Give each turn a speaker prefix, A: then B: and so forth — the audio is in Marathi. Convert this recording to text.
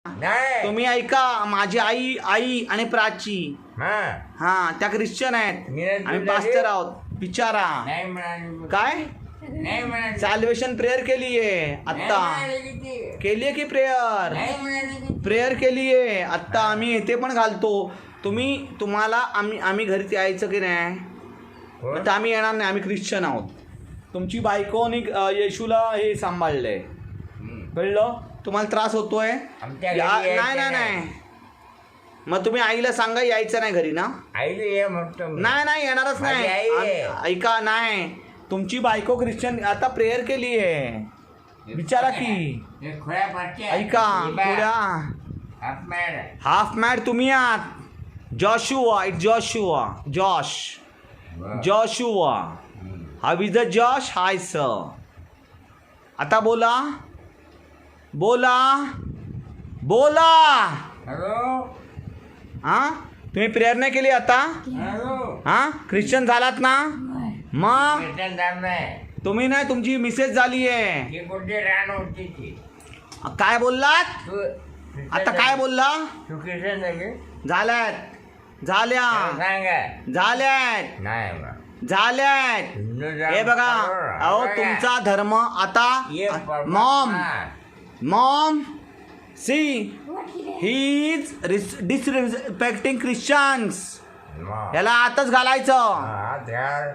A: नाही
B: तुम्ही ऐका, माझी आई आई आणि प्राची हा त्या ख्रिश्चन आहेत, आम्ही पास्टर आहोत. विचारा
A: नाही म्हणाली.
B: काय
A: नाही म्हणाली.
B: सॅल्वेशन प्रेयर केलीये आत्ता, केलीये की प्रेयर
A: नाही म्हणाली.
B: प्रेयर केलीये आत्ता. आम्ही इथे पण घालतो. तुम्हाला आम्ही घरी यायचं की नाही?
A: हो.
B: आता आम्ही येणार नाही, आम्ही ख्रिश्चन आहोत. तुमची बायकोनी येशूला हे सांभाळलंय, कळलं? तुम्हाला त्रास होतोय?
A: आमच्या घरी यायचं
B: नाही नाही नाही. मग तुम्ही आईला सांगा यायचं नाही घरी ना.
A: आईला ये म्हणतो मी.
B: नाही नाही येणारच
A: माझी आई
B: नाही.
A: आहे.
B: ऐका, नाही तुमची बायको ख्रिश्चन आता प्रेयर केली आहे, विचारा की.
A: हे खोळ्या पाठच्या.
B: ऐका
A: हे बा,
B: थोड्या
A: हाफ मॅड.
B: हाफ मॅड तुम्ही आहात. Joshua, it Joshua, Josh, Joshua. How is the Josh? Hi sir. आता बोला बोला बोला.
A: हॅलो
B: हा तुम्ही प्रेयर नाही केली आता?
A: हॅलो.
B: हा ख्रिश्चन झालात ना? मग
A: ख्रिश्चन झालं नाही.
B: तुम्ही नाही, तुमची मिसेस झाली आहे.
A: ही कुठे रान होती ती.
B: काय बोललात
A: तू ख्रिश्चन
B: आता? काय
A: झाली?
B: बोलला?
A: तू ख्रिश्चन झाली?
B: झाल्यात झाल्या
A: सांगा.
B: झाल्यात
A: नाही बा.
B: झाल्यात.
A: हिंदू
B: हे बघा, अहो तुमचा धर्म आता mom mom see he is disrespecting Christians. याला आताच घालायचं.
A: हा, त्या